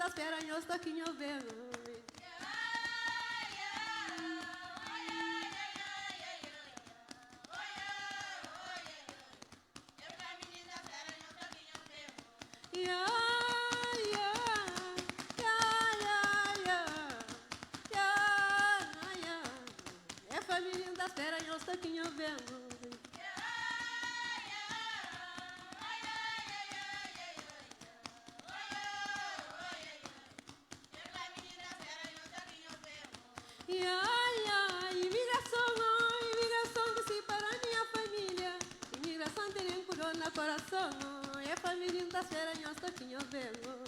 das peranhas, toquinho vendo. É família das peranhas, toquinho vendo. Imigração que separa minha família. Imigração tem corona coração. É família das peranhas, toquinho vendo.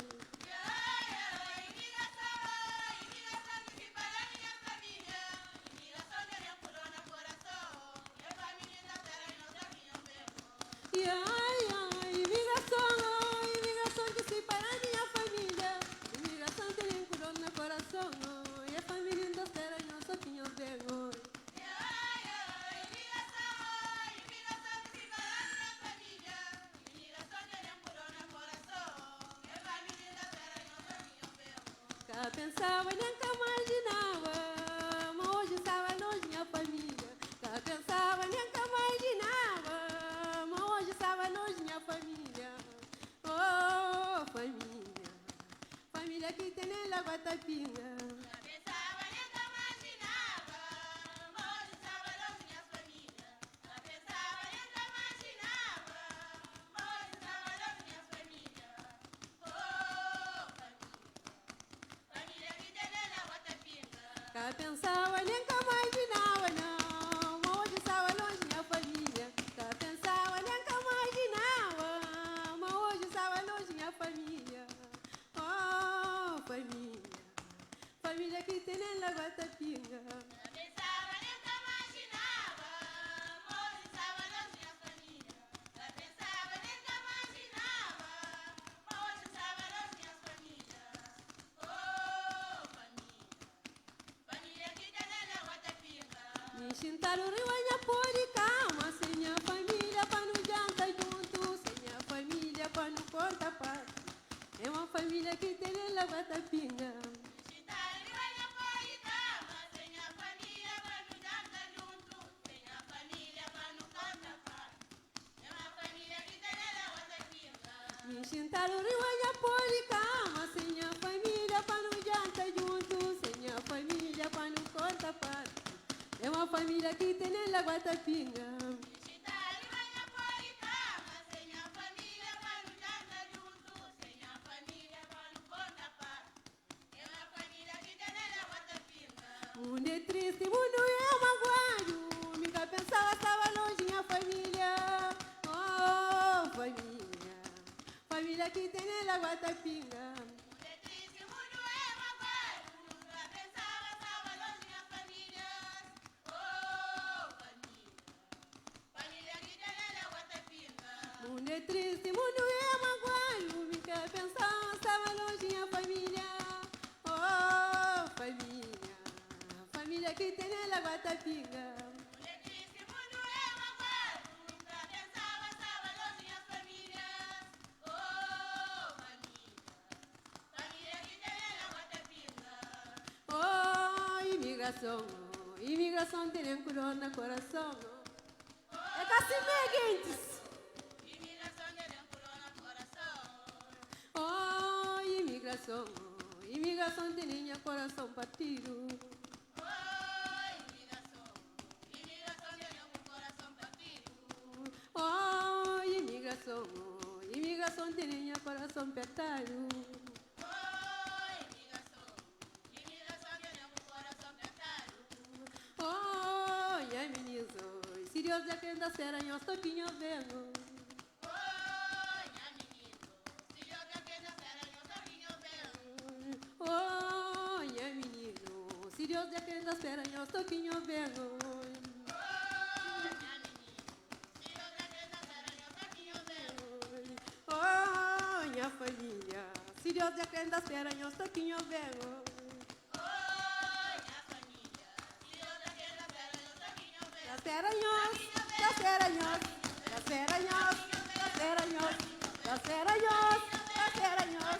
Imigração que separa minha família. Imigração tem corona coração. É família das peranhas, toquinho vendo. Pensava, nunca imaginava, mas hoje estava longe minha família. Pensava, nunca imaginava, mas hoje estava longe minha família. Oh, família, família que tem nela Guatapinga. Pensava, nunca imaginava, mas hoje estava longe minha família. Pensava, nunca imaginava, mas hoje estava longe minha família. Oh, família que tem nela Guatapinga. Pensava, nunca imaginava, não, mas hoje estava longe minha família. Pensava, nunca imaginava, mas hoje estava longe minha família. Oh, família, família que tem nela Guatapinga. Pensava, nunca imaginava, mas hoje estava longe minha família. Pensava, nunca imaginava, mas hoje estava longe minha família. Oh, família que tem nela Guatapinga. Me sentaram rio a pôr calma, sem minha família para não jantar junto, sem minha família para não contar parte. É uma família que tem nela Guatapinga. Me sentaram rio a pôr calma, sem minha família para não jantar junto, sem minha família para não contar parte. É uma família que tem nela Guatapinga. Me sentaram rio a pôr calma, sem minha família para não jantar junto, sem minha família para não contar parte. É uma família que tem nela Guatapinga. Mundo é triste, mundo é magoado. Nunca pensava estava longe minha família. Oh, família, família que tem nela Guatapinga. Mundo é triste, mundo é magoado. Nunca pensava estava longe minha família. Oh, família, família que tem nela Guatapinga. Mundo é triste, mundo é magoado. Nunca pensava estava longe minha família. Oh, família, família que tem nela Guatapinga. Mundo é triste, mundo é magoado. Nunca pensava estava longe minha família. Oh, família, família que tem nela Guatapinga. Oh, imigração tem corona coração. É Cassimiguintes. Imigração tem corona coração. Oh, imigração tem coração partido. Oh, imigração tem coração apertado. Oh, imigração tem coração apertado. Oh, menino, se Deus é quem dá seranha, os toquinhos vendo. Oh, menino, se Deus é quem dá seranha, os toquinhos vendo. Oh, menino, se Deus é quem dá seranha, os toquinhos vendo. Família, se Deus é quem das peranhas, toquinho vendo. Oi, minha família, se Deus é quem das peranhas, toquinho vendo. Das peranhas, das peranhas, das peranhas, das peranhas, das peranhas, das peranhas,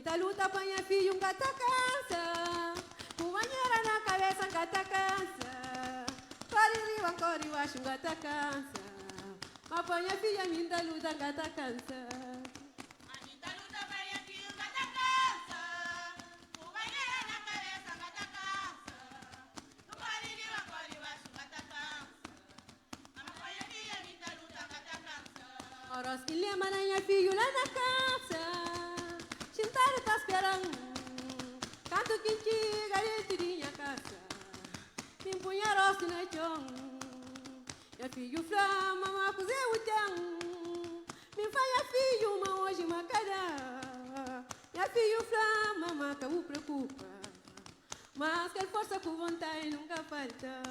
minta luta, apanha filho, gata cansa. Com banheira na cabeça, gata cansa. Corre riba, corre baixo, gata cansa. Apanha filha, minta luta, gata cansa. Mamita luta para filho, gata cansa. Com banheira na cabeça, gata cansa. Tu corre riba, corre baixo, gata cansa. Apanha filha, minta luta, gata cansa. Oros que lhe manhã filho lá na casa. Chintar tá esperando. Canto quinti, garante minha casa. Me punha rosto na chão. E filho flama, ma coze o chão. Me faia filho, ma hoje ma cara. E filho flama, ma que o preocupa. Mas que força com vontade nunca falta.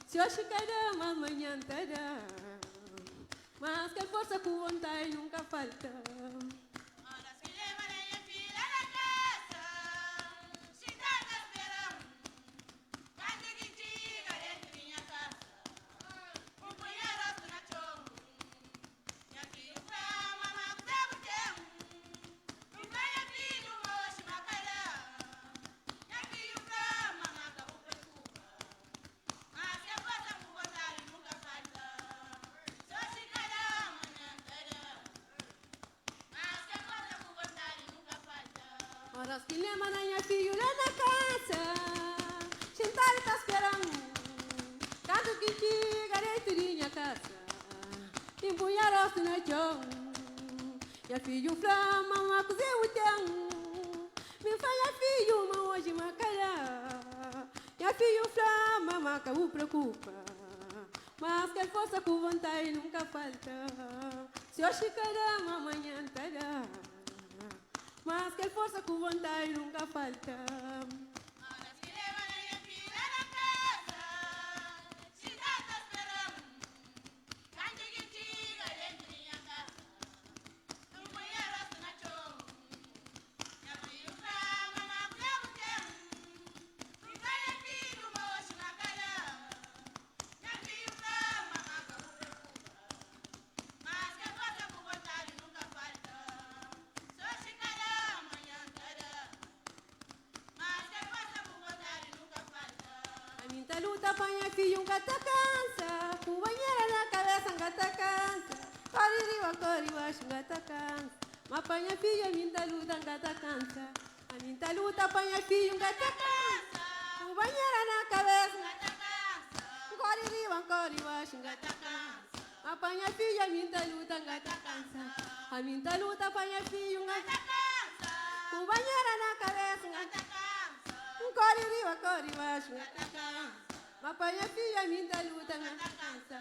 Se hoje cada amanhã terá. Mas que força com vontade nunca falta. Horas que leva minha filha na casa. Se tá esperando. Cante que diga dentro minha casa. Punheiro na chão. Minha filha flama, mas o tempo. Me vai filho, hoje macará. Minha filha flama, mas o preocupa. Mas que força com vontade nunca falta. Só se cada manhã terá. Mas que força com vontade nunca falta. Horas que lhe manhã filho lá na casa. Sentar tá esperando. Canto que te garante minha casa. Empunha rosto na chão. E filho flama, ma coze o chão. Me faia filho, ma hoje ma cara. E filho flama, ma que o preocupa. Mas que força com vontade nunca falta. Se hoje cada amanhã terá. Mas que força com vontade nunca falta. Horas que leva minha filha na casa. Se tá esperando. Cante que diga dentro minha casa. Punheiro na chão. Minha filha flama, mas o tempo. Me vai filho, hoje macará. Minha filha flama, mas o preocupa. Mas que força com vontade nunca falta. Só se cada manhã terá. Mas que força com vontade nunca falta. A minha luta apanha filho, gata cansa. Com banheira na cabeça, gata cansa. Corre riba, corre baixo, gata cansa. Ma apanha filho, a minha luta, gata cansa. A minha luta apanha filho, gata cansa. Com banheira na cabeça, Gata cansa. corre riba, corre baixo, gata cansa. Ma apanha filho, a minha luta, gata cansa. A minha luta apanha filho, gata Cansa. com banheira na cabeça, Gata cansa. corre riba, corre baixo, gata cansa. Ma apanha filho, a minha luta, gata cansa.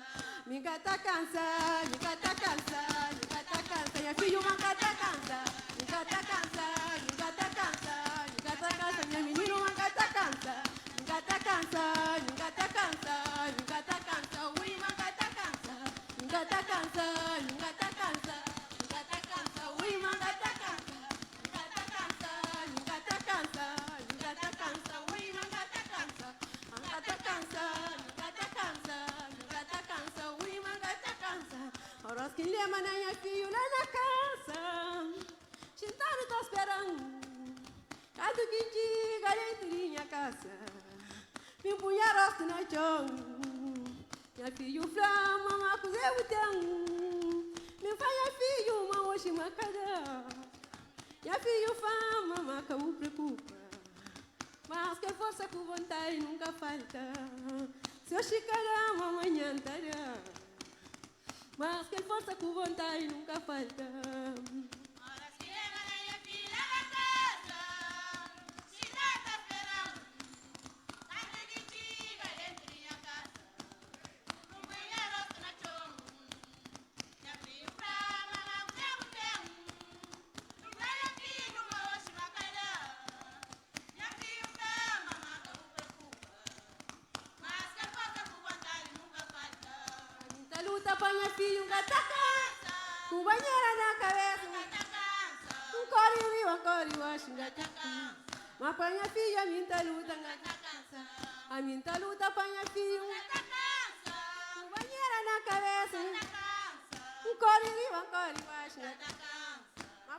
Mi gata cansa, mi gata cansa, mi gata cansa. Minha filho, uma gata cansa. Mi gata cansa, mi gata cansa, mi gata cansa. Minha menina, uma gata cansa. Mi gata cansa, mi gata cansa, mi gata cansa. Ui, uma gata cansa. Mi gata cansa, mi gata cansa, mi gata cansa. Ui, uma gata cansa. Mi gata cansa, mi gata cansa, mi gata cansa. Ui, uma gata cansa. A gata cansa, mi gata cansa, mi gata cansa. Ui, uma gata cansa. Horas que lhe manhã filho lá na casa. Sentado tá esperando. Canto que diga dentro minha casa. Me punha rosto na chão. Minha filho flama, ma coze o chão. Me faia filho, ma hoje ma cara. Minha filho fama, ma que o preocupa. Mas que força com vontade nunca falta. Se hoje cada amanhã terá. Mas que força com vontade nunca falta. Horas que leva minha filha na casa. Se tá esperando. Cante que diga dentro minha casa. Punheiro na chão. Minha filha flama, mas o tempo. Me vai filho, hoje macará. Minha filha flama, mas o preocupa. Mas que força com vontade nunca falta. Muita luta apanha filho, gata cansa. Com banheira na cabeça. Gata cansa. Corre riba, corre baixo, gata cansa. Ma apanha filho, a minha luta, gata cansa. A minha luta apanha filho. Gata cansa. Com banheira na cabeça. Gata cansa. Corre riba, corre baixo, gata Gata cansa. Ma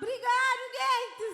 Obrigado, gente!